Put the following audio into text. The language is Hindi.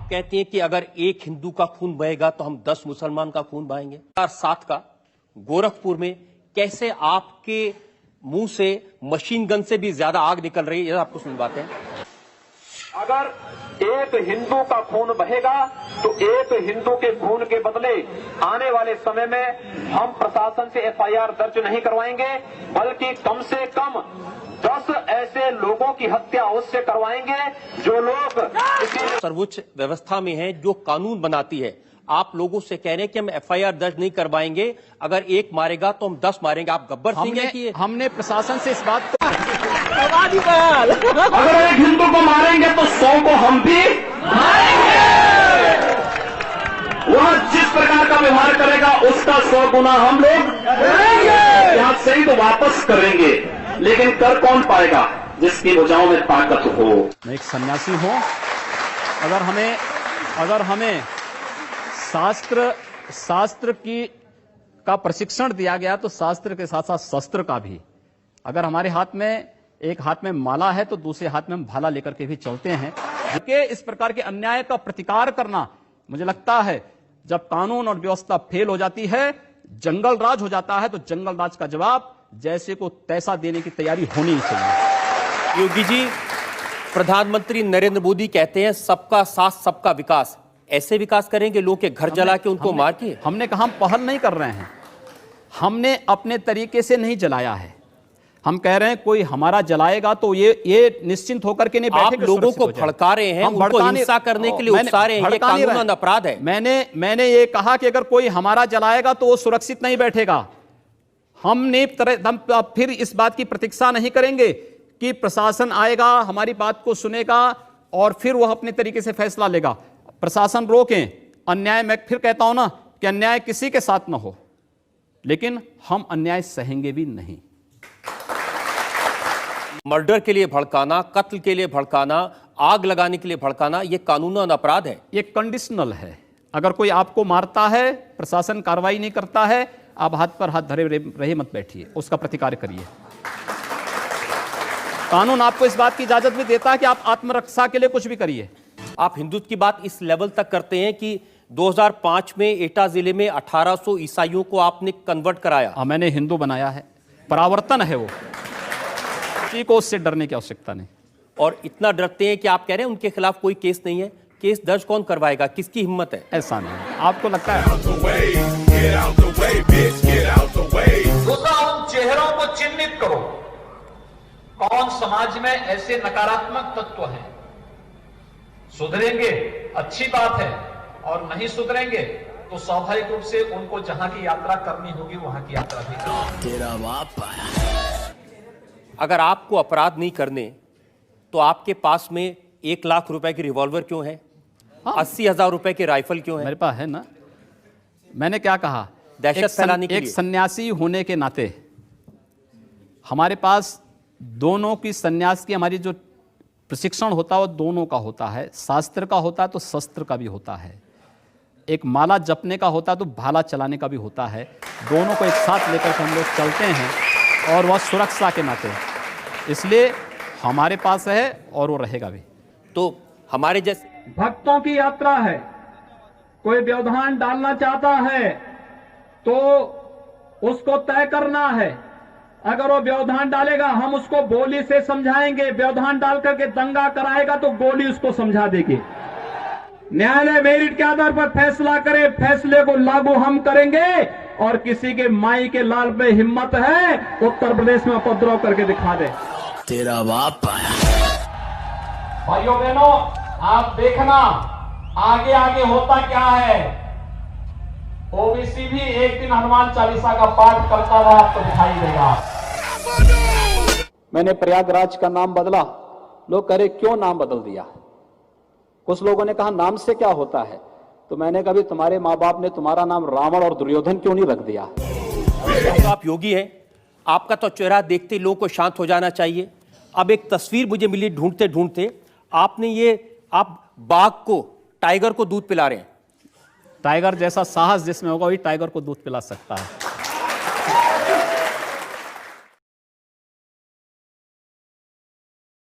आप कहते हैं कि अगर एक हिंदू का खून बहेगा तो हम 10 मुसलमान का खून बहाएंगे। 2007 का गोरखपुर में कैसे आपके मुंह से मशीन गन से भी ज्यादा आग निकल रही है, ये आपको सुनवाते हैं। अगर एक हिंदू का खून बहेगा तो एक हिंदू के खून के बदले आने वाले समय में हम प्रशासन से एफआईआर दर्ज नहीं करवाएंगे, बल्कि कम से कम 10 ऐसे लोगों की हत्या उससे करवाएंगे जो लोग सर्वोच्च व्यवस्था में है, जो कानून बनाती है। आप लोगों से कह रहे हैं कि हम एफआईआर दर्ज नहीं करवाएंगे, अगर एक मारेगा तो हम 10 मारेंगे। आप गब्बर सिंह हैं कि हमने प्रशासन से इस बात को अगर एक हिंदू को मारेंगे तो 100 को हम भी मारेंगे। वह जिस प्रकार का व्यवहार करेगा उसका 100 गुना हम लोग करेंगे। यहां से ही तो वापस करेंगे, लेकिन कर कौन पाएगा? जिसकी भुजाओं में ताकत हो। मैं एक सन्यासी हूं। अगर हमें शास्त्र का प्रशिक्षण दिया गया तो शास्त्र के साथ साथ शस्त्र का भी। अगर हमारे हाथ में एक हाथ में माला है तो दूसरे हाथ में हम भाला लेकर के भी चलते हैं। कि इस प्रकार के अन्याय का प्रतिकार करना, मुझे लगता है जब कानून और व्यवस्था फेल हो जाती है, जंगल राज हो जाता है, तो जंगल राज का जवाब जैसे को तैसा देने की तैयारी होनी चाहिए। योगी जी, प्रधानमंत्री नरेंद्र मोदी कहते हैं सबका साथ सबका विकास। ऐसे विकास करेंगे लोग के घर जला के उनको मार के? हमने कहा हम पहल नहीं कर रहे हैं, हमने अपने तरीके से नहीं जलाया है। हम कह रहे हैं कोई हमारा जलाएगा तो ये निश्चिंत होकर के नहीं बैठेंगे। आप लोगों को भड़का रहे हैं, उनको हिंसा करने के लिए उकसा रहे हैं, ये कानूनन अपराध है। मैंने ये कहा कि अगर कोई हमारा जलाएगा तो वो सुरक्षित नहीं बैठेगा। हम फिर इस बात की प्रतीक्षा नहीं करेंगे कि प्रशासन आएगा, हमारी बात को सुनेगा और फिर वह अपने तरीके से फैसला लेगा। प्रशासन रोकें अन्याय। मैं फिर कहता हूं ना कि अन्याय किसी के साथ ना हो, लेकिन हम अन्याय सहेंगे भी नहीं। मर्डर के लिए भड़काना, कत्ल के लिए भड़काना, आग लगाने के लिए भड़काना, यह कानूनन अपराध है। ये कंडीशनल है। अगर कोई आपको मारता है, प्रशासन कार्रवाई नहीं करता है, आप हाथ पर हाथ धरे रहे मत बैठिए, उसका प्रतिकार करिए। कानून आपको इस बात की इजाजत भी देता है कि आप आत्मरक्षा के लिए कुछ भी करिए। आप हिंदुत्व की बात इस लेवल तक करते हैं कि 2005 में एटा जिले में 1800 ईसाइयों को आपने कन्वर्ट कराया। हाँ, मैंने हिंदू बनाया है, परावर्तन है वो, किसी को उससे डरने की आवश्यकता नहीं। और इतना डरते हैं कि आप कह रहे हैं उनके खिलाफ कोई केस नहीं है। केस दर्ज कौन करवाएगा? किसकी हिम्मत है? ऐसा नहीं, आपको लगता है? दूसरा, उन चेहरों को चिन्हित करो, कौन समाज में ऐसे नकारात्मक तत्व हैं। सुधरेंगे अच्छी बात है, और नहीं सुधरेंगे तो स्वाभाविक रूप से उनको जहां की यात्रा करनी होगी वहां की यात्रा भी करनी। तेरा बाप आया। अगर आपको अपराध नहीं करने तो आपके पास में 1 लाख रुपए की रिवॉल्वर क्यों है? 80,000 रुपए के राइफल क्यों है? मेरे पास है ना। मैंने क्या कहा? दहशत फैलाने के लिए। एक सन्यासी होने के नाते हमारे पास दोनों की सन्यास की हमारी जो प्रशिक्षण होता है वो दोनों का होता है। शास्त्र का होता है तो शस्त्र का भी होता है। एक माला जपने का होता है तो भाला चलाने का भी होता है। दोनों को एक साथ लेकर के हम लोग चलते हैं, और वह सुरक्षा के नाते, इसलिए हमारे पास है और वो रहेगा भी। तो हमारे जैसे भक्तों की यात्रा है, कोई व्यवधान डालना चाहता है तो उसको तय करना है। अगर वो व्यवधान डालेगा हम उसको बोली से समझाएंगे, व्यवधान डाल करके दंगा कराएगा तो गोली उसको समझा देगी। न्यायालय मेरिट के आधार पर फैसला करे, फैसले को लागू हम करेंगे। और किसी के माई के लाल पे हिम्मत है उत्तर प्रदेश में उपद्रव करके दिखा दे। तेरा बाप आया। भाइयों बहनों, आप देखना आगे आगे होता क्या है। ओबीसी भी एक दिन हनुमान चालीसा का पाठ करता रहा, आपको दिखाई देगा। मैंने प्रयागराज का नाम बदला। लोग कह रहे क्यों नाम बदल दिया? कुछ लोगों ने कहा नाम से क्या होता है, तो मैंने कहा तुम्हारे माँ बाप ने तुम्हारा नाम रावण और दुर्योधन क्यों नहीं रख दिया? आप योगी हैं, आपका तो चेहरा देखते लोगों को शांत हो जाना चाहिए। अब एक तस्वीर मुझे मिली ढूंढते ढूंढते, आप बाघ को, टाइगर को दूध पिला रहे हैं। टाइगर जैसा साहस जिसमें होगा वही टाइगर को दूध पिला सकता है।